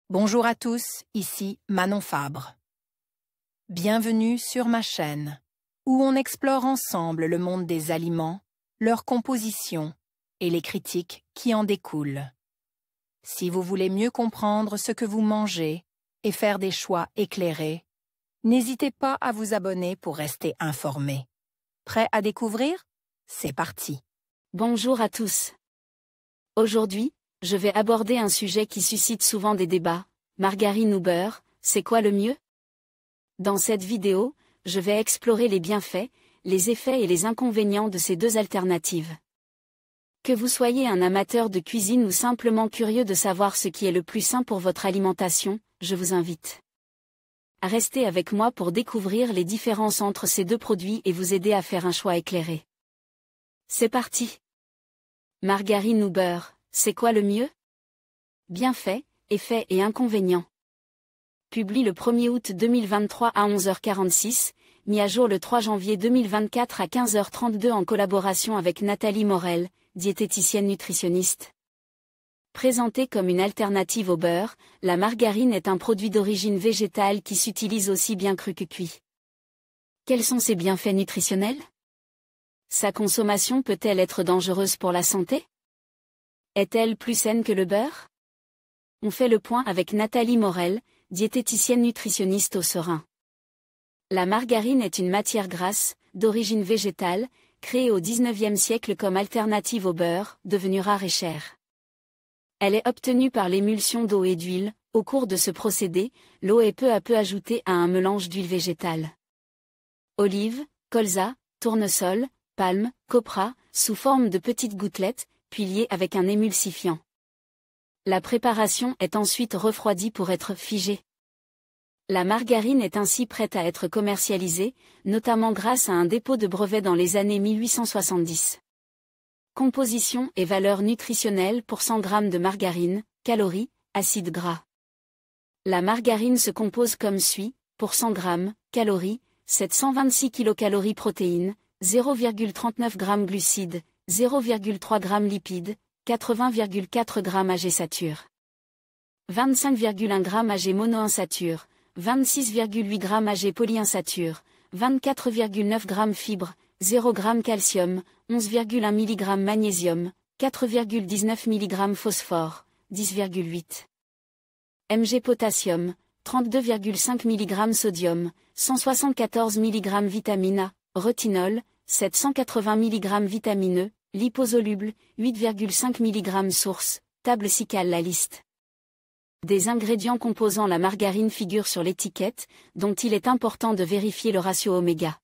Bonjour à tous, ici Manon Fabre. Bienvenue sur ma chaîne, où on explore ensemble le monde des aliments, leur composition et les critiques qui en découlent. Si vous voulez mieux comprendre ce que vous mangez et faire des choix éclairés, n'hésitez pas à vous abonner pour rester informé. Prêt à découvrir? C'est parti. Bonjour à tous. Aujourd'hui, je vais aborder un sujet qui suscite souvent des débats. Margarine ou beurre, c'est quoi le mieux? Dans cette vidéo, je vais explorer les bienfaits, les effets et les inconvénients de ces deux alternatives. Que vous soyez un amateur de cuisine ou simplement curieux de savoir ce qui est le plus sain pour votre alimentation, je vous invite à rester avec moi pour découvrir les différences entre ces deux produits et vous aider à faire un choix éclairé. C'est parti! Margarine ou beurre, c'est quoi le mieux? Bienfaits, effets et inconvénients. Publié le 1er août 2023 à 11h46, mis à jour le 3 janvier 2024 à 15h32 en collaboration avec Nathalie Morel, diététicienne nutritionniste. Présentée comme une alternative au beurre, la margarine est un produit d'origine végétale qui s'utilise aussi bien cru que cuit. Quels sont ses bienfaits nutritionnels? Sa consommation peut-elle être dangereuse pour la santé? Est-elle plus saine que le beurre? On fait le point avec Nathalie Morel, diététicienne nutritionniste au Serein. La margarine est une matière grasse, d'origine végétale, créée au XIXe siècle comme alternative au beurre, devenue rare et chère. Elle est obtenue par l'émulsion d'eau et d'huile. Au cours de ce procédé, l'eau est peu à peu ajoutée à un mélange d'huile végétale. Olive, colza, tournesol, palme, copra, sous forme de petites gouttelettes, puis liées avec un émulsifiant. La préparation est ensuite refroidie pour être figée. La margarine est ainsi prête à être commercialisée, notamment grâce à un dépôt de brevet dans les années 1870. Composition et valeur nutritionnelle pour 100 g de margarine, calories, acides gras. La margarine se compose comme suit, pour 100 g, calories, 726 kcal protéines, 0,39 g glucides, 0,3 g lipides, 80,4 g AG sature. 25,1 g AG monoinsature, 26,8 g AG polyinsature, 24,9 g fibres, 0 g calcium, 11,1 mg magnésium, 4,19 mg phosphore, 10,8 mg potassium, 32,5 mg sodium, 174 mg vitamine A, retinol, 780 mg vitamine E, liposoluble, 8,5 mg source, table ci-cale la liste des ingrédients composant la margarine figure sur l'étiquette, dont il est important de vérifier le ratio oméga.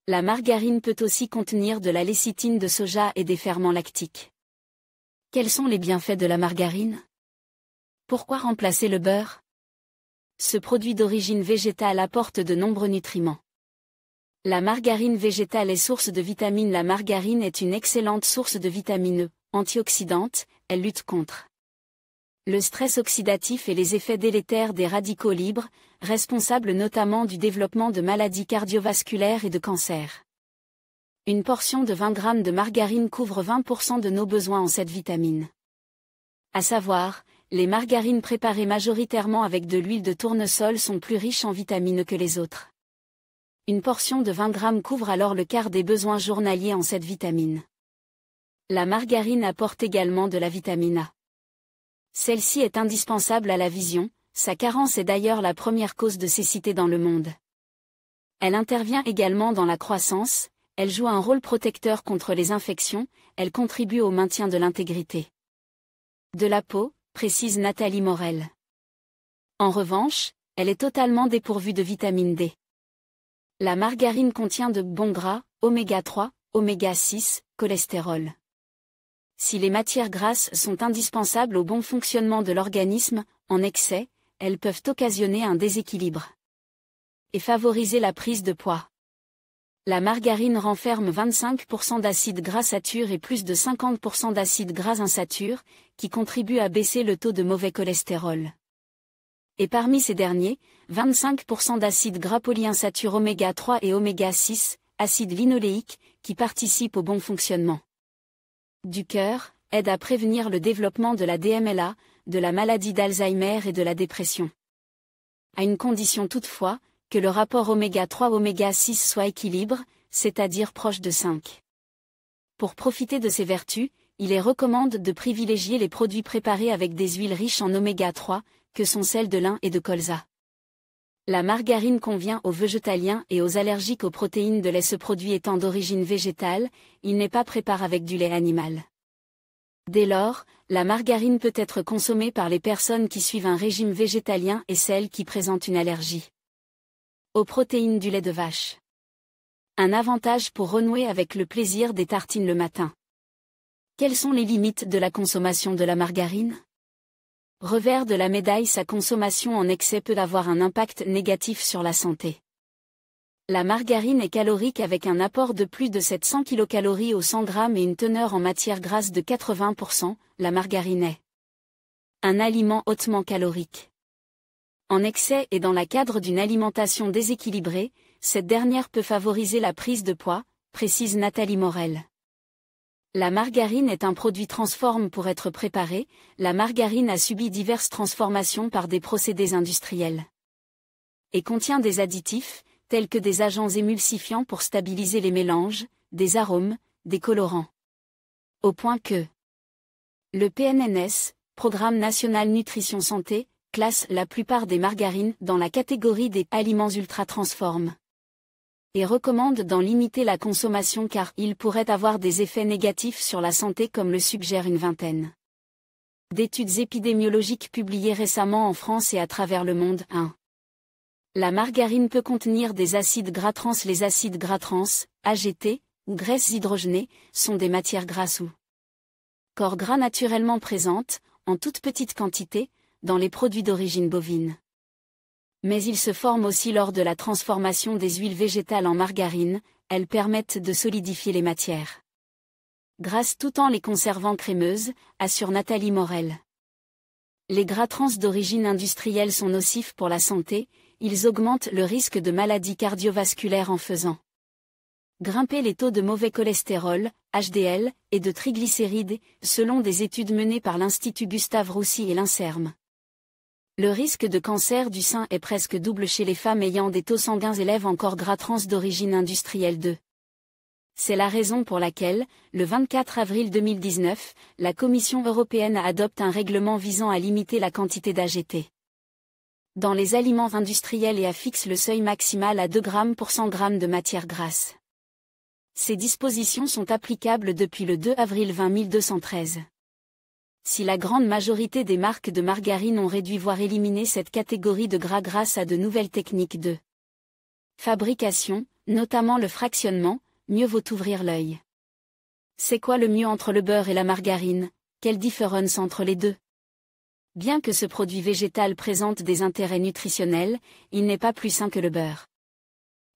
La margarine peut aussi contenir de la lécithine de soja et des ferments lactiques. Quels sont les bienfaits de la margarine? Pourquoi remplacer le beurre? Ce produit d'origine végétale apporte de nombreux nutriments. La margarine végétale est source de vitamines. La margarine est une excellente source de vitamine E, antioxydante, elle lutte contre le stress oxydatif et les effets délétères des radicaux libres, responsables notamment du développement de maladies cardiovasculaires et de cancer. Une portion de 20 g de margarine couvre 20% de nos besoins en cette vitamine. À savoir, les margarines préparées majoritairement avec de l'huile de tournesol sont plus riches en vitamines que les autres. Une portion de 20 g couvre alors le quart des besoins journaliers en cette vitamine. La margarine apporte également de la vitamine A. Celle-ci est indispensable à la vision, sa carence est d'ailleurs la première cause de cécité dans le monde. Elle intervient également dans la croissance, elle joue un rôle protecteur contre les infections, elle contribue au maintien de l'intégrité de la peau, précise Nathalie Morel. En revanche, elle est totalement dépourvue de vitamine D. La margarine contient de bons gras, oméga 3, oméga 6, cholestérol. Si les matières grasses sont indispensables au bon fonctionnement de l'organisme, en excès, elles peuvent occasionner un déséquilibre et favoriser la prise de poids. La margarine renferme 25% d'acides gras satures et plus de 50% d'acides gras insatures, qui contribuent à baisser le taux de mauvais cholestérol. Et parmi ces derniers, 25% d'acides gras polyinsaturés oméga 3 et oméga 6, acides linoléiques, qui participent au bon fonctionnement du cœur, aide à prévenir le développement de la DMLA, de la maladie d'Alzheimer et de la dépression. À une condition toutefois, que le rapport oméga 3-oméga 6 soit équilibre, c'est-à-dire proche de 5. Pour profiter de ces vertus, il est recommandé de privilégier les produits préparés avec des huiles riches en oméga 3, que sont celles de lin et de colza. La margarine convient aux végétaliens et aux allergiques aux protéines de lait. Ce produit étant d'origine végétale, il n'est pas préparé avec du lait animal. Dès lors, la margarine peut être consommée par les personnes qui suivent un régime végétalien et celles qui présentent une allergie aux protéines du lait de vache. Un avantage pour renouer avec le plaisir des tartines le matin. Quelles sont les limites de la consommation de la margarine ? Revers de la médaille, sa consommation en excès peut avoir un impact négatif sur la santé. La margarine est calorique avec un apport de plus de 700 kcal au 100 g et une teneur en matière grasse de 80%, la margarine est un aliment hautement calorique. En excès et dans le cadre d'une alimentation déséquilibrée, cette dernière peut favoriser la prise de poids, précise Nathalie Morel. La margarine est un produit transforme pour être préparé. La margarine a subi diverses transformations par des procédés industriels. Et contient des additifs, tels que des agents émulsifiants pour stabiliser les mélanges, des arômes, des colorants. Au point que le PNNS, Programme National Nutrition Santé, classe la plupart des margarines dans la catégorie des aliments ultra-transformes. Et recommande d'en limiter la consommation car il pourrait avoir des effets négatifs sur la santé comme le suggère une vingtaine d'études épidémiologiques publiées récemment en France et à travers le monde. 1. La margarine peut contenir des acides gras trans. Les acides gras trans, AGT, ou graisses hydrogénées, sont des matières grasses ou corps gras naturellement présentes, en toute petite quantité, dans les produits d'origine bovine. Mais ils se forment aussi lors de la transformation des huiles végétales en margarine, elles permettent de solidifier les matières grasses tout en les conservant crémeuses, assure Nathalie Morel. Les gras trans d'origine industrielle sont nocifs pour la santé, ils augmentent le risque de maladies cardiovasculaires en faisant grimper les taux de mauvais cholestérol, HDL, et de triglycérides, selon des études menées par l'Institut Gustave Roussy et l'INSERM. Le risque de cancer du sein est presque double chez les femmes ayant des taux sanguins élevés encore gras trans d'origine industrielle 2. C'est la raison pour laquelle, le 24 avril 2019, la Commission européenne adopte un règlement visant à limiter la quantité d'AGT dans les aliments industriels et fixe le seuil maximal à 2 g pour 100 g de matière grasse. Ces dispositions sont applicables depuis le 2 avril 20213. Si la grande majorité des marques de margarine ont réduit voire éliminé cette catégorie de gras grâce à de nouvelles techniques de fabrication, notamment le fractionnement, mieux vaut ouvrir l'œil. C'est quoi le mieux entre le beurre et la margarine? Quelle différence entre les deux? Bien que ce produit végétal présente des intérêts nutritionnels, il n'est pas plus sain que le beurre.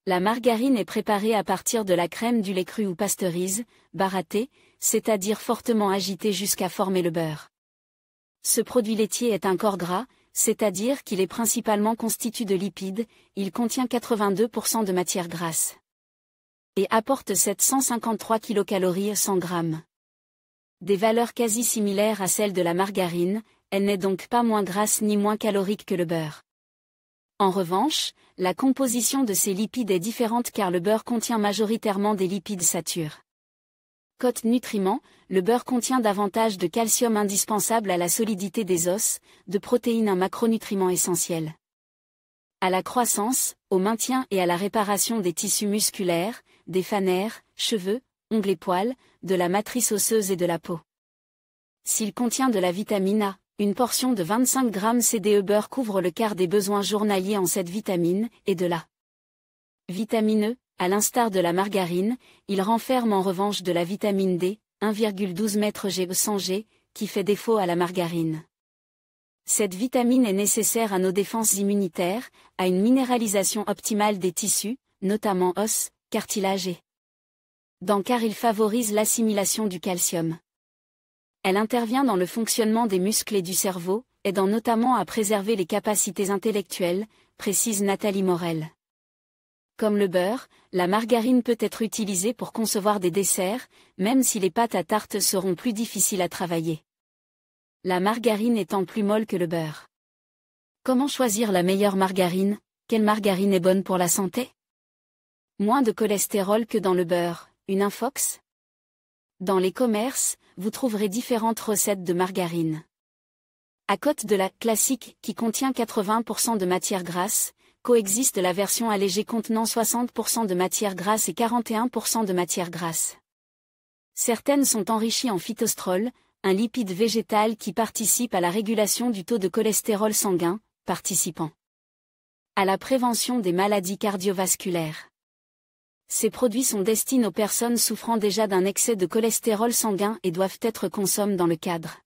La margarine est préparée à partir de la crème du lait cru ou pasteurise, baratée, c'est-à-dire fortement agitée jusqu'à former le beurre. Ce produit laitier est un corps gras, c'est-à-dire qu'il est principalement constitué de lipides, il contient 82% de matière grasse. Et apporte 753 kcal 100 g. Des valeurs quasi similaires à celles de la margarine, elle n'est donc pas moins grasse ni moins calorique que le beurre. En revanche, la composition de ces lipides est différente car le beurre contient majoritairement des lipides satures. Côté nutriments, le beurre contient davantage de calcium indispensable à la solidité des os, de protéines un macronutriment essentiel à la croissance, au maintien et à la réparation des tissus musculaires, des fanères, cheveux, ongles et poils, de la matrice osseuse et de la peau. S'il contient de la vitamine A, une portion de 25 g CDE beurre couvre le quart des besoins journaliers en cette vitamine, et de la vitamine E, à l'instar de la margarine, il renferme en revanche de la vitamine D, 1,12 mg 100 g, qui fait défaut à la margarine. Cette vitamine est nécessaire à nos défenses immunitaires, à une minéralisation optimale des tissus, notamment os, cartilage et dents car il favorise l'assimilation du calcium. Elle intervient dans le fonctionnement des muscles et du cerveau, aidant notamment à préserver les capacités intellectuelles, précise Nathalie Morel. Comme le beurre, la margarine peut être utilisée pour concevoir des desserts, même si les pâtes à tarte seront plus difficiles à travailler. la margarine étant plus molle que le beurre. Comment choisir la meilleure margarine? Quelle margarine est bonne pour la santé? Moins de cholestérol que dans le beurre, une infox? Dans les commerces, vous trouverez différentes recettes de margarine. À côté de la classique qui contient 80% de matière grasse, coexiste la version allégée contenant 60% de matière grasse et 41% de matière grasse. Certaines sont enrichies en phytostrol, un lipide végétal qui participe à la régulation du taux de cholestérol sanguin, participant à la prévention des maladies cardiovasculaires. Ces produits sont destinés aux personnes souffrant déjà d'un excès de cholestérol sanguin et doivent être consommés dans le cadre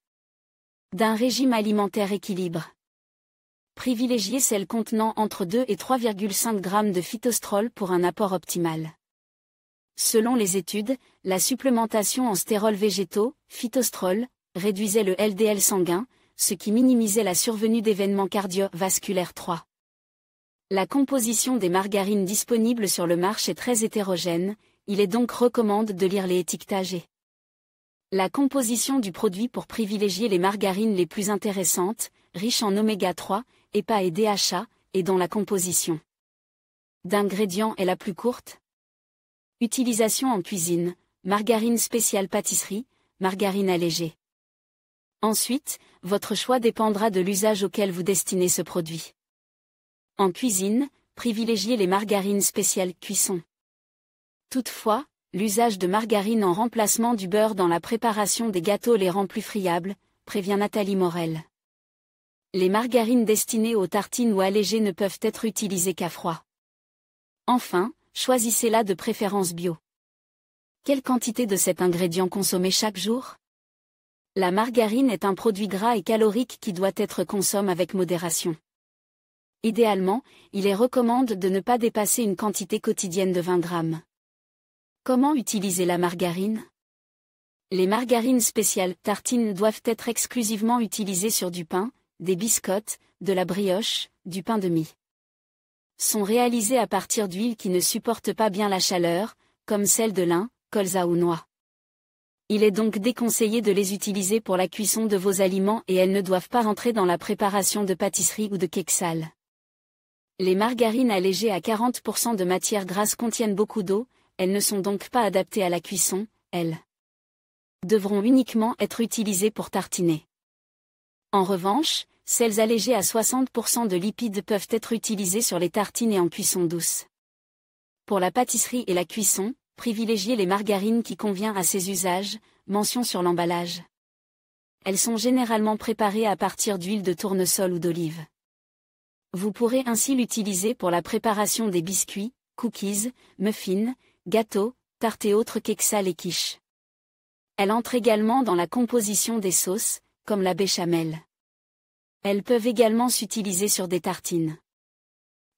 d'un régime alimentaire équilibré. Privilégiez celles contenant entre 2 et 3,5 g de phytostrol pour un apport optimal. Selon les études, la supplémentation en stérols végétaux, phytostrol, réduisait le LDL sanguin, ce qui minimisait la survenue d'événements cardiovasculaires. 3. La composition des margarines disponibles sur le marché est très hétérogène, il est donc recommandé de lire les étiquetages et la composition du produit pour privilégier les margarines les plus intéressantes, riches en oméga 3, EPA et DHA, et dont la composition d'ingrédients est la plus courte. Utilisation en cuisine, margarine spéciale pâtisserie, margarine allégée. Ensuite, votre choix dépendra de l'usage auquel vous destinez ce produit. En cuisine, privilégiez les margarines spéciales cuisson. Toutefois, l'usage de margarine en remplacement du beurre dans la préparation des gâteaux les rend plus friables, prévient Nathalie Morel. Les margarines destinées aux tartines ou allégées ne peuvent être utilisées qu'à froid. Enfin, choisissez-la de préférence bio. Quelle quantité de cet ingrédient consommer chaque jour? La margarine est un produit gras et calorique qui doit être consommé avec modération. Idéalement, il est recommandé de ne pas dépasser une quantité quotidienne de 20 g. Comment utiliser la margarine? Les margarines spéciales tartines doivent être exclusivement utilisées sur du pain, des biscottes, de la brioche, du pain de mie. Sont réalisées à partir d'huiles qui ne supportent pas bien la chaleur, comme celle de lin, colza ou noix. Il est donc déconseillé de les utiliser pour la cuisson de vos aliments et elles ne doivent pas rentrer dans la préparation de pâtisserie ou de cake sale. Les margarines allégées à 40% de matière grasse contiennent beaucoup d'eau, elles ne sont donc pas adaptées à la cuisson, elles devront uniquement être utilisées pour tartiner. En revanche, celles allégées à 60% de lipides peuvent être utilisées sur les tartines et en cuisson douce. Pour la pâtisserie et la cuisson, privilégiez les margarines qui conviennent à ces usages, mention sur l'emballage. Elles sont généralement préparées à partir d'huile de tournesol ou d'olive. Vous pourrez ainsi l'utiliser pour la préparation des biscuits, cookies, muffins, gâteaux, tartes et autres cakes sales et quiches. Elles entrent également dans la composition des sauces, comme la béchamel. Elles peuvent également s'utiliser sur des tartines.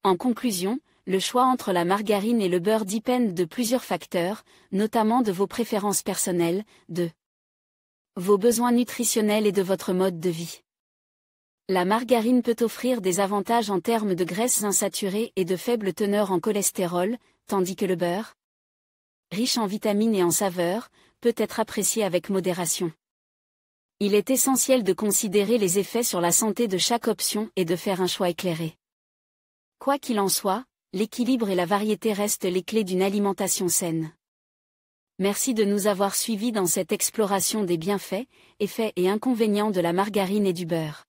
En conclusion, le choix entre la margarine et le beurre dépend de plusieurs facteurs, notamment de vos préférences personnelles, de vos besoins nutritionnels et de votre mode de vie. La margarine peut offrir des avantages en termes de graisses insaturées et de faible teneur en cholestérol, tandis que le beurre, riche en vitamines et en saveurs, peut être apprécié avec modération. Il est essentiel de considérer les effets sur la santé de chaque option et de faire un choix éclairé. Quoi qu'il en soit, l'équilibre et la variété restent les clés d'une alimentation saine. Merci de nous avoir suivis dans cette exploration des bienfaits, effets et inconvénients de la margarine et du beurre.